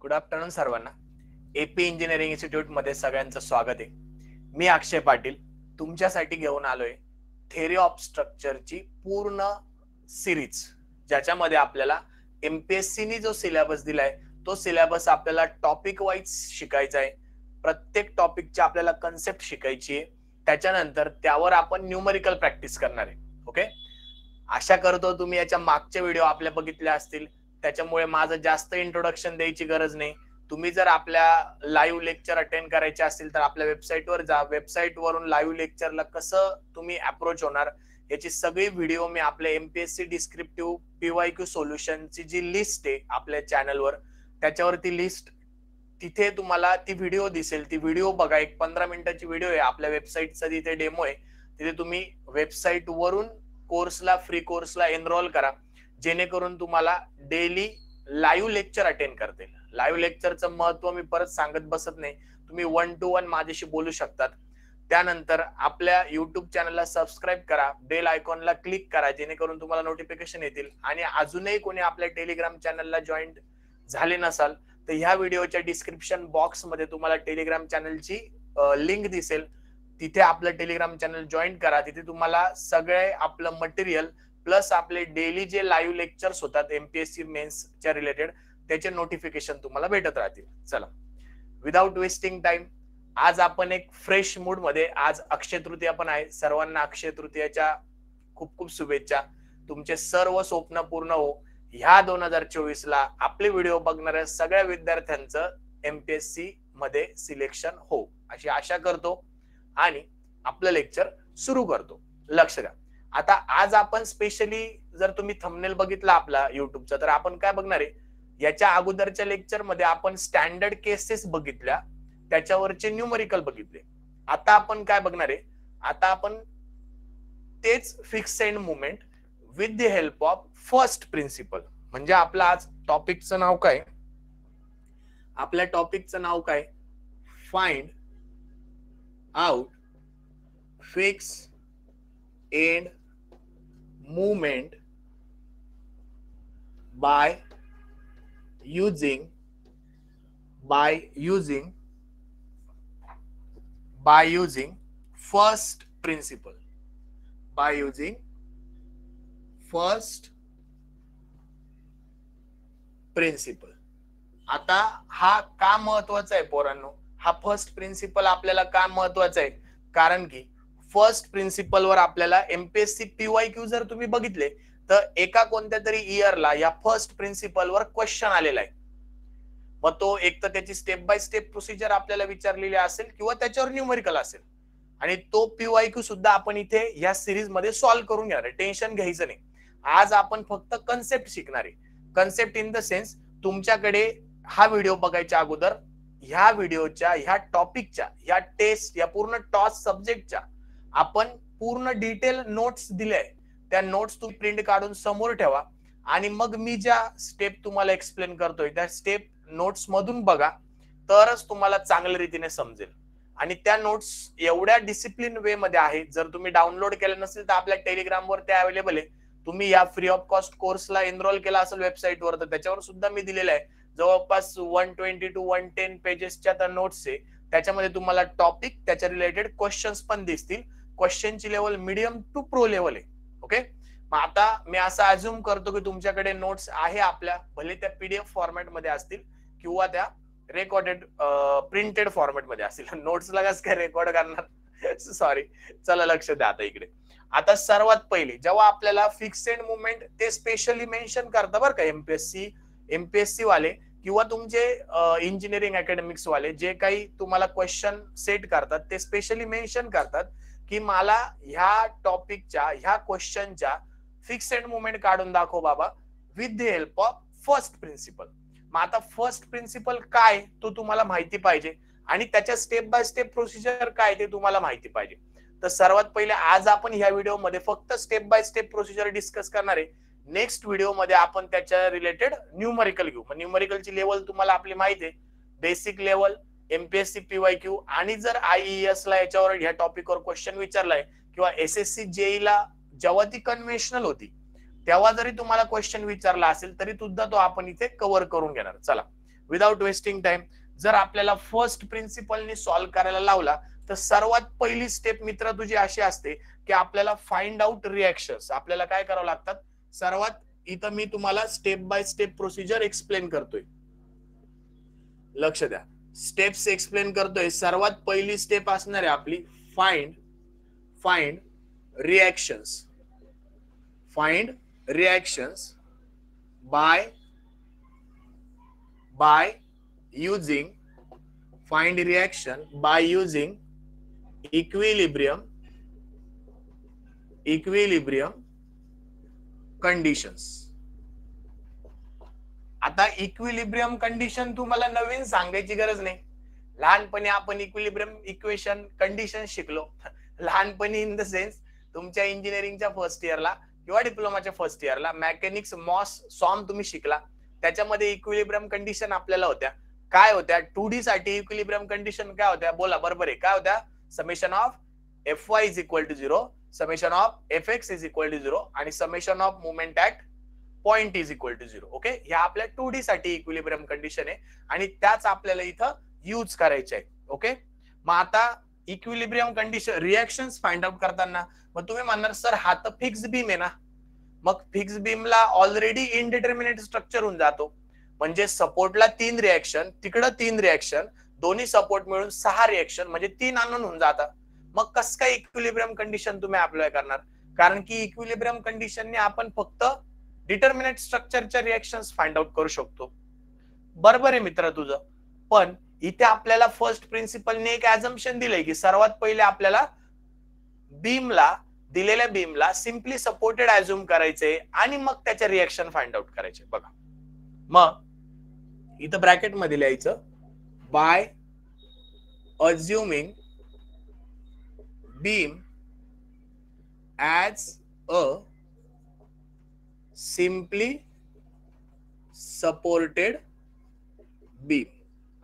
Good afternoon सर्वांना. AP engineering institute मध्ये सगळ्यांचं स्वागत आहे. मी अक्षय पाटील तुमच्यासाठी घेऊन आलोय थेअरी ऑफ स्ट्रक्चरची पूर्ण सिरीज, ज्याच्यामध्ये आपल्याला एमपीएससी ने जो सिलेबस दिलाय तो सिलेबस आपल्याला टॉपिक वाईज शिकायचा आहे. प्रत्येक टॉपिकची आपल्याला कन्सेप्ट शिकायची आहे. त्याच्यानंतर त्यावर आपण न्यूमरिकल प्रॅक्टिस करणार आहे. ओके, आशा करतो तुम्ही याच्या मागचे व्हिडिओ आपल्या बघितले असतील, त्याच्यामुळे माझं जास्त इंट्रोडक्शन द्यायची गरज नाही. तुम्ही जर आपल्या लाईव्ह लेक्चर अटेंड करायचे असतील तर आपल्या वेबसाईटवर जा. वेबसाईट वरून लाईव्ह लेक्चरला कसं तुम्ही अप्रोच होणार याची सगळी व्हिडिओ मी आपल्या एमपीएससी डिस्क्रिप्टिव्ह पीवायक्यू सोल्युशनची जी लिस्ट आहे आपल्या चॅनलवर, त्याच्यावरती लिस्ट तिथे तुम्हाला ती व्हिडिओ दिसेल. ती व्हिडिओ बघा, एक 15 मिनिटाची व्हिडिओ आहे. आपल्या वेबसाईटचा तिथे डेमो आहे. तिथे तुम्ही वेबसाईट वरून कोर्सला, फ्री कोर्सला एनरोल करा, जेणेकरून तुम्हाला डेली लाईव्ह लेक्चर अटेंड करता येईल. लाईव्ह लेक्चरचं महत्व मी परत सांगत बसत नाही. तुम्ही 1 to 1 माझ्याशी बोलू शकतात. त्यानंतर आपल्या युट्यूब चॅनलला सबस्क्राईब करा, बेल आयकॉनला क्लिक करा, जेणेकरून तुम्हाला नोटिफिकेशन येतील. आणि अजूनही कोणी आपल्या टेलिग्राम चॅनलला जॉईन झाले नसाल तर ह्या व्हिडिओच्या डिस्क्रिप्शन बॉक्स मध्ये तुम्हाला टेलिग्राम चॅनलची लिंक दिसेल. तिथे आपलं टेलिग्राम चॅनल जॉईन करा. तिथे तुम्हाला सगळे आपलं मटेरियल प्लस आपले डेली जे लाईव्ह लेक्चर्स होतात एमपीएससी मेन्सच्या रिलेटेड, त्याचे नोटिफिकेशन तुम्हाला भेटत राहतील. चला, विदाउट वेस्टिंग टाइम आज आपण एक फ्रेश मूड मध्ये, आज अक्षय तृतीया पण आहे. सर्वांना अक्षय तृतीयाच्या खूप खूप शुभेच्छा. तुमचे सर्व स्वप्न पूर्ण हो. ह्या 2024 ला आपले व्हिडिओ बघणाऱ्या सगळ्या विद्यार्थ्यांचं एमपीएससी मध्ये सिलेक्शन हो अशी आशा करतो आणि आपलं लेक्चर सुरू करतो. लक्ष द्या. आता आज आपण स्पेशली, जर तुम्ही थंबनेल बघितला आपला युट्यूबचा, तर आपण काय बघणार आहे, याच्या अगोदरच्या लेक्चर मध्ये आपण स्टँडर्ड केसेस बघितल्या, त्याच्यावरचे न्यूमरिकल बघितले. आता आपण काय बघणार आहे, आता आपण तेच fix and movement with the help of first principle. म्हणजे आपलं आज टॉपिकचं नाव काय, आपल्या टॉपिकचं नाव काय, find out fix end movement by using first principle, by using first principle. आता हा का महत्वाचा आहे पोरांनो, हा फर्स्ट प्रिन्सिपल आपल्याला का महत्वाचा आहे, कारण की फर्स्ट प्रिन्सिपल वर आपल्याला एमपीएससी पीवायक्यू जर तुम्ही बघितले तर एका कोणत्या तरी इयरला या फर्स्ट प्रिन्सिपल वर क्वेश्चन आलेला आहे. मग तो एक तर त्याची स्टेप बाय स्टेप प्रोसिजर आपल्याला विचारलेली असेल किंवा त्याच्यावर न्यूमरिकल असेल. आणि तो पीवायक्यू सुद्धा आपण इथे या सिरीज मध्ये सॉल्व्ह करून घेणार आहे. टेन्शन घ्यायचं नाही. आज आपण फक्त कन्सेप्ट शिकणार आहे. कन्सेप्ट इन द सेन्स, तुमच्याकडे हा व्हिडिओ बघायच्या अगोदर ह्या व्हिडिओच्या, ह्या टॉपिकच्या, ह्या टेस्ट, या पूर्ण टॉस सब्जेक्टच्या आपण पूर्ण डिटेल नोट्स दिले. त्या नोट्स तुम्ही प्रिंट काढून समोर ठेवा आणि मग मी ज्या स्टेप तुम्हाला एक्सप्लेन करतोय त्या स्टेप नोट्स मधून बघा, तरच तुम्हाला चांगल्या रीतीने समजेल. आणि त्या नोट्स एवढ्या डिसिप्लिन वे मध्ये आहेत, जर तुम्ही डाउनलोड केले नसेल तर आपल्या टेलिग्रामवर ते अवेलेबल आहे. तुम्ही या फ्री ऑफ कॉस्ट कोर्सला एनरोल केला असेल वेबसाईटवर, तर त्याच्यावर सुद्धा मी दिलेलं आहे. जवळपास 120 to 110 पेजेसच्या त्या नोट्स आहे. त्याच्यामध्ये तुम्हाला टॉपिक, त्याच्या रिलेटेड क्वेश्चन्स पण दिसतील. क्वेश्चनची level medium to pro level आहे. ओके, मग आता मी असं अज्युम करतो की तुमच्याकडे नोट्स आहे आपल्या, भले त्या पीडीएफ फॉर्मॅट मध्ये असतील किंवा त्या रेकॉर्डेड प्रिंटेड फॉर्मॅट मध्ये असतील. नोट्सला कसं काय रेकॉर्ड करणार, सॉरी. चला लक्ष द्या आता इकडे. आता सर्वात पहिली, जेव्हा आपल्याला फिक्स एंड मुवमेंट, ते स्पेशली मेन्शन करता बरं का एमपीएससी वाले किंवा तुमचे इंजिनिअरिंग अकॅडमिक्स वाले, जे काही तुम्हाला क्वेश्चन सेट करतात ते स्पेशली मेन्शन करतात की मला ह्या टॉपिकच्या, ह्या क्वेश्चनच्या फिक्स एंड मुवमेंट काढून दाखव बाबा with the help of first principle. मग आता फर्स्ट प्रिन्सिपल काय तो तुम्हाला माहिती पाहिजे आणि त्याच्या स्टेप बाय स्टेप प्रोसिजर काय ते तुम्हाला माहिती पाहिजे. तर सर्वात पहिले आज आपण ह्या व्हिडिओमध्ये फक्त step by step procedure discuss करणार आहे. नेक्स्ट व्हिडिओ मध्ये आपण त्याच्या रिलेटेड न्यूमरिकल घेऊ. न्यूमरिकलची लेवल तुम्हाला आपली माहिती आहे, बेसिक लेवल, एमपीएससी पीवायक्यू. आणि जर आयईएस ला याच्यावर ह्या टॉपिकवर क्वेश्चन विचारलाय किंवा एसएससी जेई ला जेव्हा ती कन्व्हेन्शनल होती तेव्हा जरी तुम्हाला क्वेश्चन विचारला असेल तरी सुद्धा तो आपण इथे कव्हर करून घेणार. चला, विदाउट वेस्टिंग टाइम जर आपल्याला फर्स्ट प्रिन्सिपलने सॉल्व्ह करायला लावला तर सर्वात पहिली स्टेप मित्र तुझी अशी असते की आपल्याला फाइंड आउट रिएक्शन्स. आपल्याला काय करावं लागतात, सर्वात इथं मी तुम्हाला step by step procedure explain करतोय, लक्ष द्या. स्टेप्स एक्सप्लेन करतोय. सर्वात पहिली स्टेप असणार आहे आपली find reactions. Find reactions by using find reaction by using equilibrium conditions. आता इक्विलिब्रियम कंडिशन तुम्हाला नवीन सांगायची गरज नाही. लहानपणी आपण इक्विलिब्रियम इक्वेशन कंडिशन शिकलो. लहानपणी इन द सेन्स तुमच्या इंजिनिअरिंगच्या फर्स्ट इयरला किंवा डिप्लोमाच्या फर्स्ट इयरला मॅकॅनिक्स मॉस सॉम तुम्ही शिकला. त्याच्यामध्ये इक्विलिब्रियम कंडिशन आपल्याला होत्या. काय होत्या? 2D साठी इक्विलिब्रियम कंडिशन काय होत्या? बोला बरोबर आहे. काय होत्या? Summation of Fy is equal to 0, summation of Fx is equal to 0 आणि summation of moment at point is equal to 0. Okay, ह्या आपल्या 2D साठी इक्विलिब्रियम कंडिशन आहे आणि त्याच आपल्याला इथं यूज करायचे आहे. ओके, मग आता equilibrium condition reactions find out करताना मग तुम्ही म्हणणार सर हा तर फिक्स बीम आहे ना. मग फिक्स बीमला ऑलरेडी इनडिटर्मिनेट स्ट्रक्चर होऊन जातो. म्हणजे सपोर्टला 3 रिएक्शन, तिकडं 3 रिएक्शन, दोन्ही सपोर्ट मिळून 6 रिएक्शन म्हणजे 3 अननोन होऊन जातात. मग कसं काय इक्विलिब्रियम कंडिशन तुम्ही अप्लाय करणार? कारण की इक्विलिब्रियम कंडिशनने आपण फक्त डिटर्मिनेट स्ट्रक्चरच्या रिएक्शन्स फाइंड आउट करू शकतो. बरोबर आहे मित्र तुझं. पण इथे आपल्याला फर्स्ट प्रिन्सिपलने एक ऍझम्पशन दिलंय की सर्वात पहिले आपल्याला दिलेल्या बीमला सिम्पली सपोर्टेड अज्युम करायचे आणि मग त्याचे रिएक्शन फाइंड आउट करायचे. बघा, मग इथं ब्रॅकेट मध्ये लिहायचं by assuming beam as a simply supported beam.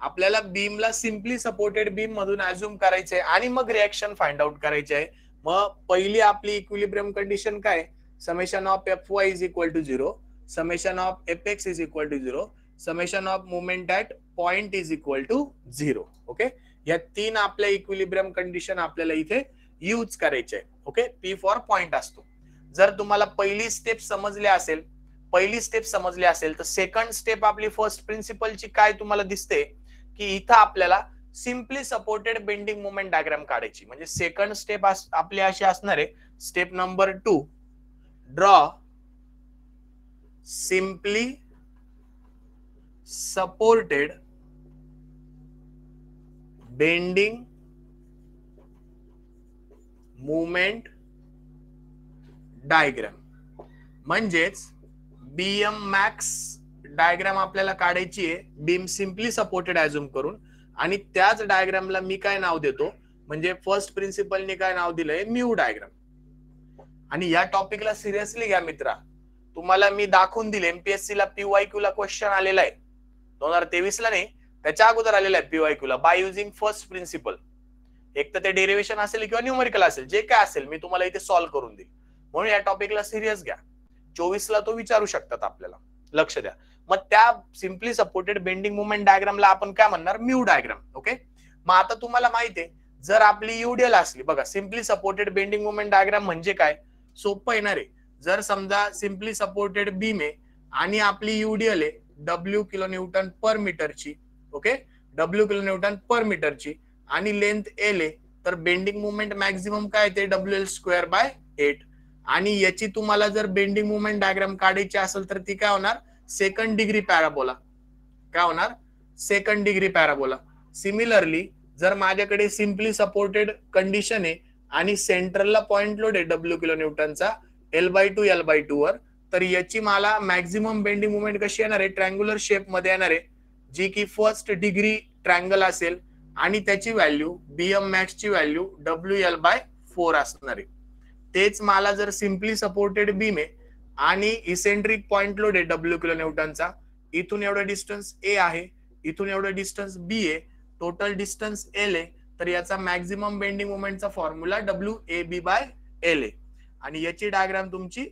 आपल्याला बीमला सिम्पली सपोर्टेड बीम मधून अज्युम करायचंय आणि मग रिएक्शन फाइंड आउट करायचे आहे. मग पहिली आपली इक्विलिब्रियम कंडिशन काय? Summation of Fy is equal to 0, summation of Fx is equal to 0, summation of moment at point is equal to 0. Okay, या 3 आपल्या इक्विलिब्रियम कंडिशन आपल्याला इथे यूज करायचे आहे. ओके, P फॉर पॉइंट असतो. जर तुम्हाला पहिली स्टेप समजली असेल तर सेकंड स्टेप आपली फर्स्ट प्रिन्सिपलची काय तुम्हाला दिसते की इथं आपल्याला simply supported bending moment diagram काढायची. म्हणजे सेकंड स्टेप आपली अशी असणार आहे. Step number 2, draw simply supported bending moment diagram. म्हणजेच बीएम मॅक्स डायग्राम आपल्याला काढायची आहे बीम सिम्पली सपोर्टेड अज्युम करून. आणि त्याच डायग्रामला मी काय नाव देतो म्हणजे फर्स्ट प्रिन्सिपलने काय नाव दिलंय? Mu diagram. आणि या टॉपिकला सिरियसली घ्या मित्रा. तुम्हाला मी दाखवून दिले एमपीएससी ला पीवायक्यू ला क्वेश्चन आलेला आहे 2023 ला नाही, त्याच्या अगोदर आलेला आहे पीवायक्यू ला बाय युजिंग फर्स्ट प्रिन्सिपल. एक तर ते डेरिव्हेशन असेल किंवा न्यूमेरिकल असेल, जे काय असेल मी तुम्हाला इथे सॉल्व्ह करून देईल. म्हणून या टॉपिकला सिरियस घ्या. 24 ला तो विचारू शकतात आपल्याला, लक्ष द्या. मग त्या सिम्पली सपोर्टेड बेंडिंग मोमेंट डायग्रामला आपण काय म्हणणार? Mu diagram. ओके, मग आता तुम्हाला माहिती आहे जर आपली युडीएल असली, बघा simply supported bending moment diagram म्हणजे काय? सोपं येणार आहे. जर समजा सिम्पली सपोर्टेड बीम आहे आणि आपली युडीएल आहे W किलो न्यूटन पर मीटरची. ओके, W किलो न्यूटन पर मीटरची आणि लेंथ L आहे, तर बेंडिंग मोमेंट मॅक्झिमम काय ते WL²/8. आणि याची तुम्हाला जर बेंडिंग मोमेंट डायग्राम काढायची असेल तर ती काय होणार? Second degree parabola. काय होणार? Second degree parabola. सिमिलरली जर माझ्याकडे सिम्पली सपोर्टेड कंडिशन आहे आणि सेंट्रलला पॉइंट लोड आहे W किलो न्यूटनचा L/2 L/2 वर, तर याची मला मॅक्झिमम बेंडिंग मोमेंट कशी येणार आहे? ट्रायंग्युलर शेप मध्ये येणार आहे, जी की फर्स्ट डिग्री ट्रायंगल असेल आणि त्याची व्हॅल्यू बीएम मॅक्स ची व्हॅल्यू WL/4 असणार आहे. तेच मला जर सिम्पली सपोर्टेड बीम आहे आणि इसेंट्रिक पॉइंट लोड आहे W किलो न्यूटनचा, इथून एवढं डिस्टन्स A आहे, इथून एवढं डिस्टन्स B आहे, टोटल डिस्टन्स L आहे, तर याचा मॅक्झिमम बेंडिंग मोमेंटचा फॉर्म्युला WAB/L आहे. आणि याची डायग्राम तुमची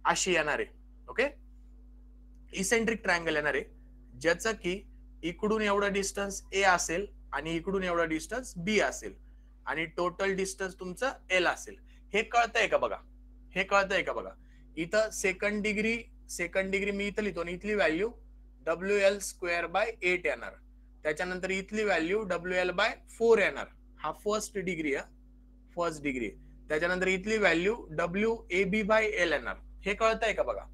अशी येणार आहे. ओके, इसेंट्रिक ट्रायंगल येणार आहे ज्याचं की इकडून एवढं डिस्टन्स ए असेल आणि इकडून एवढं डिस्टन्स बी असेल आणि टोटल डिस्टन्स तुमचं एल असेल. हे कळतंय का बघा, हे कळतंय का बघा. इथं सेकंड डिग्री मी इथं लिहितो आणि इथली व्हॅल्यू WL स्क्वेअर बाय 8 येणार. त्याच्यानंतर इथली व्हॅल्यू WL बाय 4 येणार. हा फर्स्ट डिग्री आहे, फर्स्ट डिग्री. त्याच्यानंतर इथली व्हॅल्यू WAB बाय L येणार. हे कळतंय का बघा.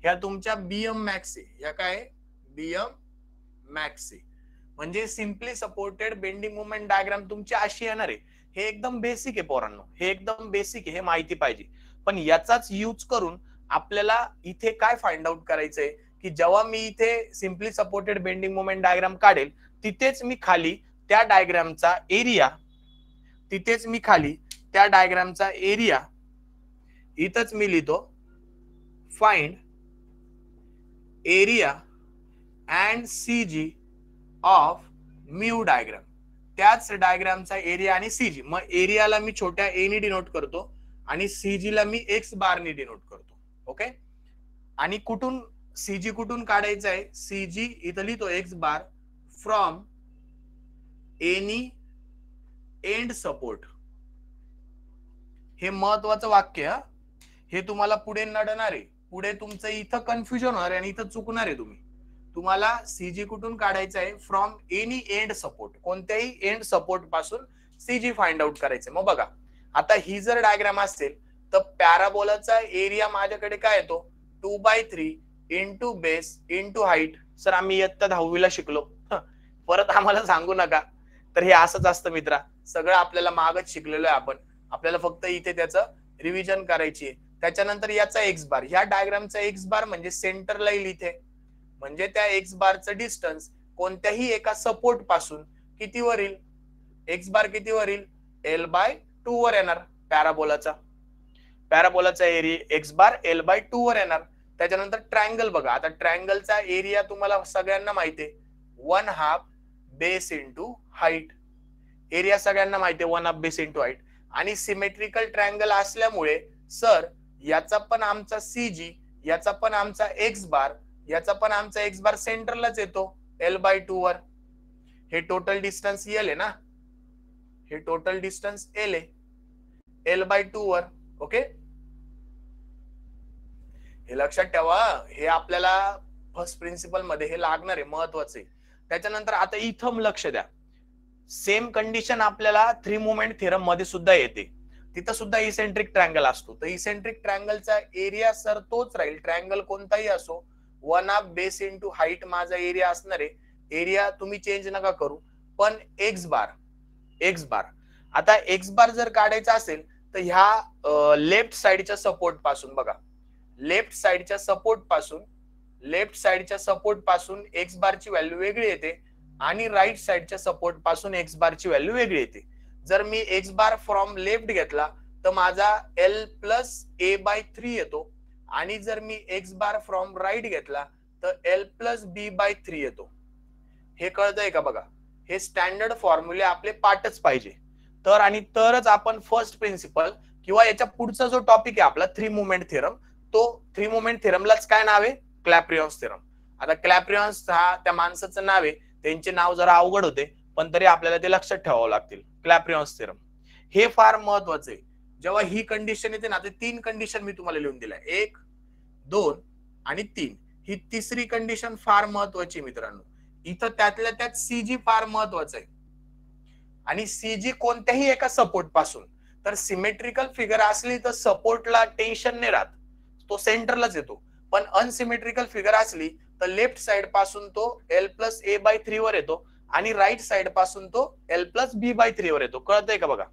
ह्या तुमच्या BM मॅक्स आहे. ह्या काय BM मॅक्स आहे. म्हणजे simply supported bending moment diagram तुमची अशी येणार आहे. हे एकदम बेसिक आहे पोरांनो, हे एकदम बेसिक आहे, हे माहिती पाहिजे. पण याचाच यूज करून आपल्याला इथे काय फाइंड आउट करायचंय की जेव्हा मी इथे simply supported bending moment diagram काढेल तिथेच मी खाली त्या डायग्रामचा एरिया, तिथेच मी खाली त्या डायग्रामचा एरिया इथंच मी लिहितो find area and CG of mu diagram. त्याच डायग्रामचा एरिया आणि CG. मग एरियाला मी छोट्या ए नी डिनोट करतो आणि CG ला मी X बार नी डिनोट करतो. ओके. आणि कुठून CG कुठून काढायचा आहे, CG इथं लिहितो X bar from any end support. हे महत्वाचं वाक्य. हे तुम्हाला पुढे नडणार आहे, पुढे तुमचं इथं कन्फ्युजन होणार आहे आणि इथं चुकणार आहे तुम्ही. तुम्हाला CG कुठून काढायचं आहे, फ्रॉम एनी एंड सपोर्ट. कोणत्याही एंड सपोर्ट पासून CG फाइंड आउट करायचं. मग बघा आता ही जर डायग्राम असेल तर पॅराबोलाचा एरिया माझ्याकडे काय येतो 2/3 into base into height. Sir आम्ही इयत्ता 10वीला शिकलो, परत आम्हाला सांगू नका. तर हे असंच असतं मित्रा, सगळं आपल्याला मागच शिकलेलो आहे आपण. आपल्याला फक्त इथे त्याचं रिव्हिजन करायची आहे. त्याच्यानंतर याचा X बार, ह्या डायग्रामचा X बार म्हणजे सेंटरला येईल इथे. म्हणजे त्या X बारचं डिस्टन्स कोणत्याही एका सपोर्ट पासून किती वरील, X बार किती वरील L/2 वर येणार. पॅराबोलाचा एरिया X बार L/2 वर येणार. त्याच्यानंतर ट्रायंगल बघा. आता ट्रायंगलचा एरिया तुम्हाला सगळ्यांना माहिती आहे 1/2 बेस इंटू हाईट. एरिया सगळ्यांना माहिती आहे 1/2 बेस इंटू हाईट. आणि सिमेट्रिकल ट्रायंगल असल्यामुळे सर याचा पण आमचा CG, याचा पण आमचा X बार, याचा पण आमचा X बार सेंटरलाच येतो L/2 वर. हे टोटल डिस्टन्स L आहे ना, हे टोटल डिस्टन्स L आहे L/2 वर. ओके, हे लक्षात ठेवा. हे आपल्याला फर्स्ट प्रिन्सिपल मध्ये हे लागणार आहे, महत्वाचं आहे. त्याच्यानंतर आता इथं लक्ष द्या, सेम कंडिशन आपल्याला 3 मोमेंट थेरम मध्ये सुद्धा येते. तिथं सुद्धा इसेंट्रिक ट्रायंगल असतो. तर इसेंट्रिक ट्रायंगलचा एरिया सर तोच राहील, ट्रायंगल कोणताही असो 1/2 बेस इंटू हाईट माझा एरिया असणार आहे. एरिया तुम्ही चेंज नका करू, पण X बार आता X बार जर काढायचा असेल तर ह्या लेफ्ट साइडच्या सपोर्ट पासून बघा, लेफ्ट साइडच्या सपोर्ट पासून X बारची व्हॅल्यू वेगळी येते आणि राईट साइडच्या सपोर्ट पासून X बारची व्हॅल्यू वेगळी येते. जर मी X बार फ्रॉम लेफ्ट घेतला तर माझा L+A/3 येतो आणि जर मी X बार फ्रॉम राईट घेतला तर L+B/3 येतो. हे कळतंय का बघा. हे स्टँडर्ड फॉर्म्युले आपले पाठच पाहिजे तर, आणि तरच आपण फर्स्ट प्रिन्सिपल किंवा याच्या पुढचा जो टॉपिक आहे आपला 3 मोमेंट थेरम, तो 3 मोमेंट थेरमलाच काय नाव आहे, क्लॅप्रियॉन्स थेरम. आता क्लॅप्रियॉन्स हा त्या माणसाचं नाव आहे, त्यांचे नाव जरा अवघड होते पण तरी आपल्याला ते लक्षात ठेवावं लागतील. क्लॅप्रियॉन्स थेरम हे फार महत्वाचं आहे. जेव्हा ही कंडिशन येते ना, ते 3 कंडिशन मी तुम्हाला लिहून दिल्या, 1, 2 आणि 3. ही तिसरी कंडिशन फार महत्वाची मित्रांनो. इथं त्यातल्या त्यात CG फार महत्वाचं आहे. आणि CG कोणत्याही एका सपोर्ट पासून, तर सिमेट्रिकल फिगर असली तर सपोर्टला टेन्शन नाही राहत, तो सेंटरलाच येतो. पण अनसिमेट्रिकल फिगर असली तर लेफ्ट साइड पासून तो L+A/3 वर येतो आणि राईट साइड पासून तो L+B/3 वर येतो. कळतंय का बघा.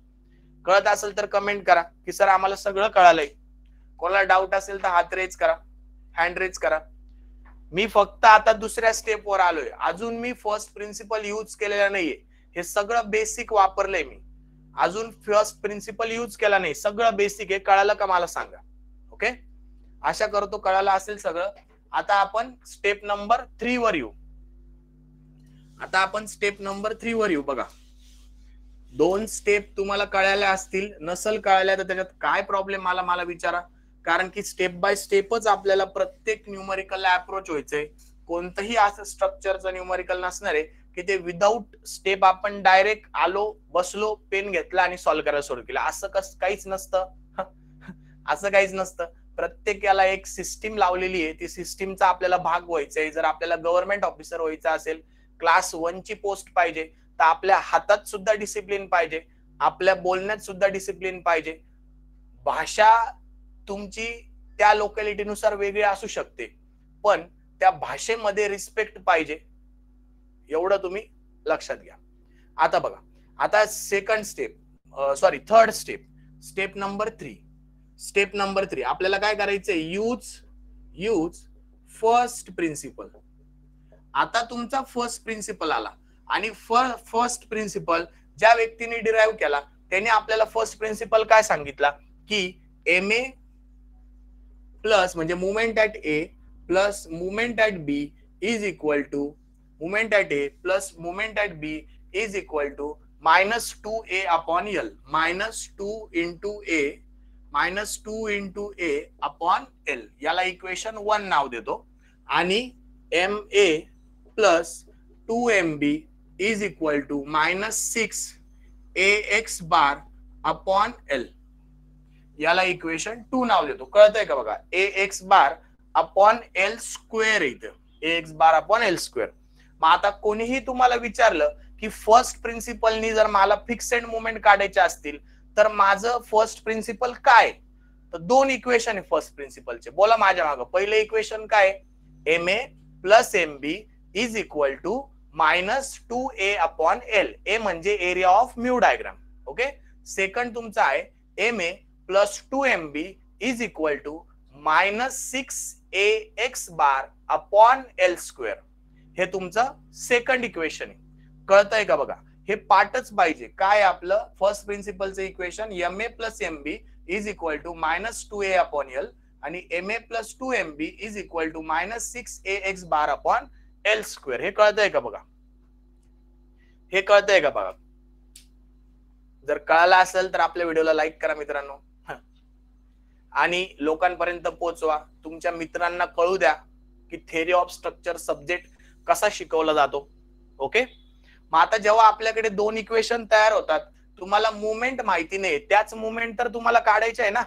कळत असेल तर कमेंट करा की सर आम्हाला सगळं कळालंय. कोणाला डाऊट असेल तर हात रेज करा, हँड रेज करा. मी फक्त आता दुसऱ्या स्टेपवर आलोय, अजून मी फर्स्ट प्रिन्सिपल यूज केलेला नाहीये. हे सगळं बेसिक वापरलंय मी, अजून फर्स्ट प्रिन्सिपल यूज केला नाही. सगळं बेसिक आहे. कळालं का मला सांगा. ओके, आशा करतो कळालं असेल सगळं. आता आपण स्टेप नंबर 3 वर येऊ. बघा 2 स्टेप तुम्हाला कळाल्या असतील, नसल कळाल्या तर त्याच्यात काय प्रॉब्लेम मला विचारा. कारण की स्टेप बाय स्टेपच आपल्याला प्रत्येक न्यूमरिकलला अप्रोच व्हायचंय. कोणतंही असं स्ट्रक्चरचं न्यूमरिकल नसणार आहे की ते विदाऊट स्टेप आपण डायरेक्ट आलो, बसलो, पेन घेतला आणि सॉल्व्ह करायला सुरू केलं. असं काहीच नसतं. असं काहीच नसतं. प्रत्येकाला एक सिस्टीम लावलेली आहे. ती सिस्टीमचा आपल्याला भाग व्हायचंय. जर आपल्याला गव्हर्नमेंट ऑफिसर व्हायचं असेल, क्लास 1 ची पोस्ट पाहिजे, तर आपल्या हातात सुद्धा डिसिप्लिन पाहिजे, आपल्या बोलण्यात सुद्धा डिसिप्लिन पाहिजे. भाषा तुमची त्या लोकॅलिटीनुसार वेगळी असू शकते, पण त्या भाषेमध्ये रिस्पेक्ट पाहिजे, एवढं तुम्ही लक्षात घ्या. आता बघा, आता थर्ड स्टेप नंबर 3 आपल्याला काय करायचंय, यूज फर्स्ट प्रिन्सिपल. आता तुमचा फर्स्ट प्रिन्सिपल आला आणि फर्स्ट प्रिन्सिपल ज्या व्यक्तीने डिराईव्ह केला त्याने आपल्याला फर्स्ट प्रिन्सिपल काय सांगितला की MA प्लस म्हणजे moment at A plus moment at B is equal to moment at A plus moment at B is equal to -2A upon L, -2 into A upon L. याला equation 1 नाव देतो. आणि MA plus 2MB is equal to -6AX bar upon L. याला equation 2 नाव देतो. कळतंय का बघा, AX bar upon L square इथं, AX bar upon L square. मग आता कोणीही तुम्हाला विचारलं की फर्स्ट प्रिन्सिपलनी जर मला फिक्सेड मुवमेंट काढायचे असतील तर माझं फर्स्ट प्रिन्सिपल काय, तर 2 इक्वेशन आहे फर्स्ट प्रिन्सिपलचे. बोला माझ्या मागं. पहिले इक्वेशन काय, MA plus MB is equal to -2A upon L. A म्हणजे area of mu diagram. Okay. Second तुमचा आहे MA plus 2MB is equal to -6AX bar upon L square. हे तुमचं सेकंड इक्वेशन आहे. कळतंय का बघा, हे पाठच पाहिजे. काय आपलं फर्स्ट प्रिन्सिपलचं equation, MA plus MB is equal to -2A upon L आणि MA plus 2MB is equal to -6AX bar upon L square. हे कळतंय का बघा, हे कळतंय का बघा. जर कळालं असेल तर आपल्या व्हिडिओला लाईक करा मित्रांनो, आणि लोकांपर्यंत पोहोचवा. तुमच्या मित्रांना कळू द्या की थेरी ऑफ स्ट्रक्चर सब्जेक्ट कसा शिकवला जातो. ओके. मग आता जेव्हा आपल्याकडे 2 इक्वेशन तयार होतात, तुम्हाला मुवमेंट माहिती नाही, त्याच मुवमेंट तर तुम्हाला काढायचं आहे ना,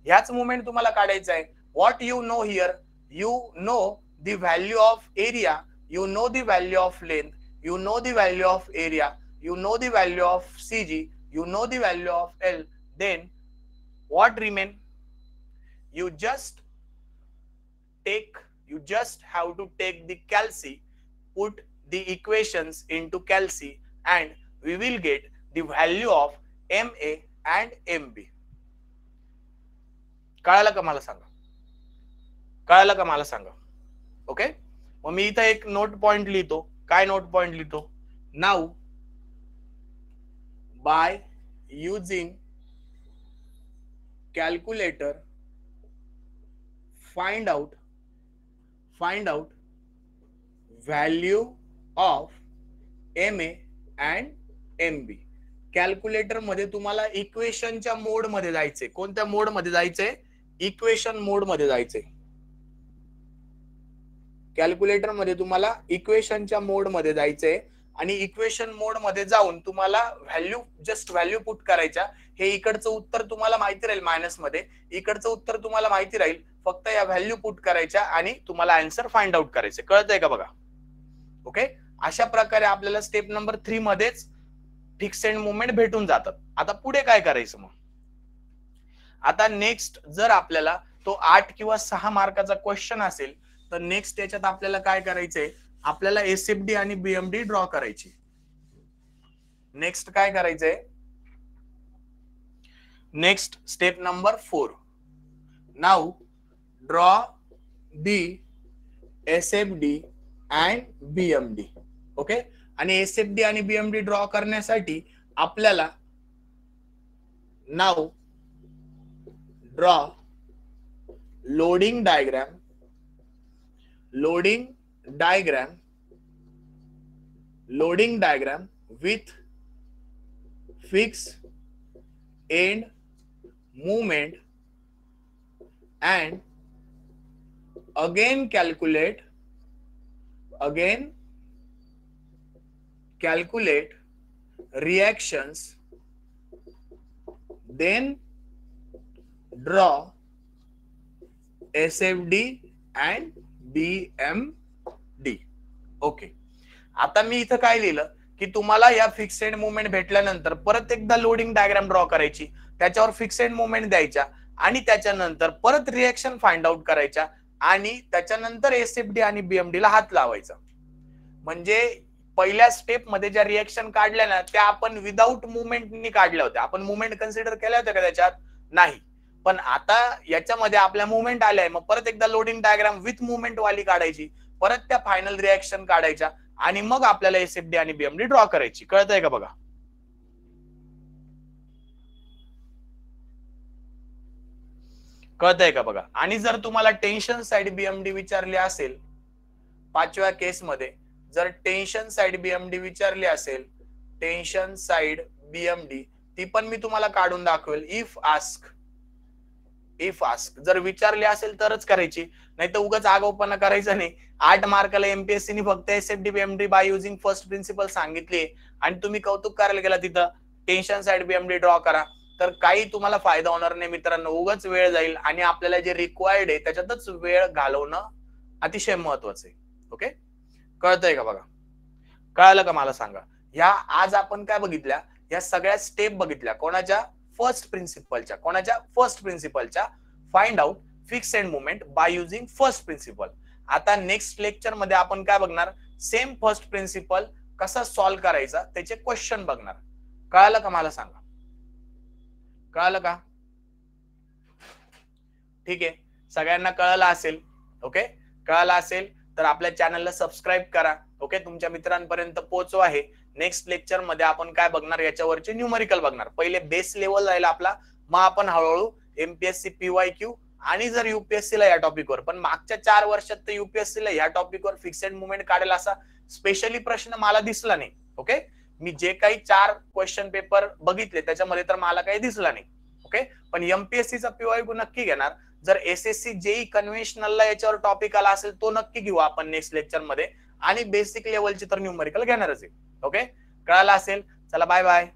ह्याच मुवमेंट तुम्हाला काढायचं आहे. What you know here, you know the value of area, you know the value of length, you know the value of area, you know the value of CG, you know the value of L, then what remain? You just have to take the calci, put the equations into calci, and we will get the value of MA and MB. कळालं का मला सांगा, कळालं का मला सांगा. Okay. मग मी इथं एक नोट पॉइंट लिहितो. काय नोट पॉइंट लिहितो, now by using calculator find out value of MA and MB. Calculator मध्ये तुम्हाला इक्वेशनच्या मोड मध्ये जायचंय. कोणत्या मोड मध्ये जायचंय, इक्वेशन मोड मध्ये जायचंय. कॅल्क्युलेटर मध्ये तुम्हाला इक्वेशनच्या मोड मध्ये जायचंय आणि इक्वेशन मोड मध्ये जाऊन तुम्हाला व्हॅल्यू पुट करायच्या. हे इकडचं उत्तर तुम्हाला माहिती राहील मायनस मध्ये, इकडचं उत्तर तुम्हाला माहिती राहील. फक्त या व्हॅल्यू पुट करायच्या आणि तुम्हाला आन्सर फाइंड आउट करायचे. कळतंय का बघा. ओके. अशा प्रकारे आपल्याला स्टेप नंबर 3 मध्येच फिक्सेड मुवमेंट भेटून जातात. आता पुढे काय करायचं मग, आता नेक्स्ट जर आपल्याला तो 8 किंवा 6 मार्काचा क्वेश्चन असेल तर नेक्स्ट याच्यात आपल्याला काय करायचंय, आपल्याला SFD आणि BMD ड्रॉ करायची. नेक्स्ट काय करायचंय, next step number 4. Now draw the SFD and BMD. Okay. आणि SFD आणि BMD ड्रॉ करण्यासाठी आपल्याला now draw loading diagram with fixed end movement and again calculate again calculate reactions, then draw SFD and BMD. Okay, आता मी इथं काय लिहिलं की तुम्हाला या फिक्सेड मुवमेंट भेटल्यानंतर परत एकदा लोडिंग डायग्राम ड्रॉ करायची, त्याच्यावर फिक्सेड मुवमेंट द्यायच्या आणि त्याच्यानंतर परत रिएक्शन फाइंड आउट करायच्या आणि त्याच्यानंतर एसएफडी आणि बीएमडी ला हात लावायचा. म्हणजे पहिल्या स्टेप मध्ये ज्या रिएक्शन काढल्या ना त्या आपण विदाऊट मुवमेंटनी काढल्या होत्या. आपण मुवमेंट कन्सिडर केल्या होत्या का त्याच्यात? नाही. पण आता याच्यामध्ये आपल्या मुवमेंट आल्या, मग परत एकदा लोडिंग डायग्राम विथ मुवमेंट वाली काढायची, परत त्या फायनल रिएक्शन काढायच्या आणि मग आपल्याला एसएफडी आणि बीएमडी ड्रॉ करायची. कळतंय का बघा? कळतंय का बघा? आणि जर तुम्हाला टेन्शन साइड बीएमडी विचारली असेल, पाचव्या केस मध्ये जर टेन्शन साइड बीएमडी विचारली असेल, टेन्शन साइड बीएमडी ती पण मी तुम्हाला काढून दाखवेल. इफ आस्क जर विचारली असेल तरच करायची, नाही तर उगाच आगाऊपणा करायचा नाही. 8 मार्काला एमपीएससी ने फक्त SFD BMD by using first principle सांगितली आणि तुम्ही कौतुक करायला गेला तिथं टेन्शन साइड बीएमडी ड्रॉ करा, तर काही तुम्हाला फायदा होणार नाही मित्रांनो. उगाच वेळ जाईल आणि आपल्याला जे रिक्वायर्ड आहे त्याच्यातच वेळ घालवणं अतिशय महत्वाचं आहे. ओके, कळतंय का बघा? कळालं का मला सांगा? ह्या आज आपण काय बघितल्या? या सगळ्या स्टेप बघितल्या. कोणाच्या? फर्स्ट प्रिन्सिपलच्या. कोणाच्या? फर्स्ट प्रिन्सिपलच्या. Find out fixed movement by using first principle. आता नेक्स्ट लेक्चर मध्ये आपण काय बघणार? सेम फर्स्ट प्रिन्सिपल कसा सॉल्व्ह करायचा त्याचे क्वेश्चन बघणार. कळालं का मला सांगा? कळालं का? ठीक आहे, सगळ्यांना कळलं असेल. ओके, कळलं असेल तर आपल्या चॅनलला सबस्क्राईब करा. ओके, तुमच्या मित्रांपर्यंत पोहोचवा. आहे नेक्स्ट लेक्चर मध्ये आपण काय बघणार? याच्यावरचे न्यूमेरिकल बघणार. पहिले बेस लेवल राहील आपला, मग आपण हळूहळू एमपीएससी पीवायक्यू आणि जर युपीएससी ला या टॉपिकवर, पण मागच्या 4 वर्षात तर युपीएससी ला या टॉपिकवर फिक्सेड मुवमेंट काढेल असा स्पेशली प्रश्न मला दिसला नाही. ओके, मी जे काही 4 क्वेश्चन पेपर बघितले त्याच्यामध्ये तर मला काही दिसला नाही. ओके, पण एमपीएससी चा पीवायक्यू नक्की घेणार. जर एसएससी जेई कन्व्हेन्शनलला याच्यावर टॉपिक आला असेल तो नक्की घेऊ आपण नेक्स्ट लेक्चर मध्ये, आणि बेसिक लेवलची तर न्यूमेरिकल घेणारच आहे. ओके, कळालं असेल? चला बाय बाय.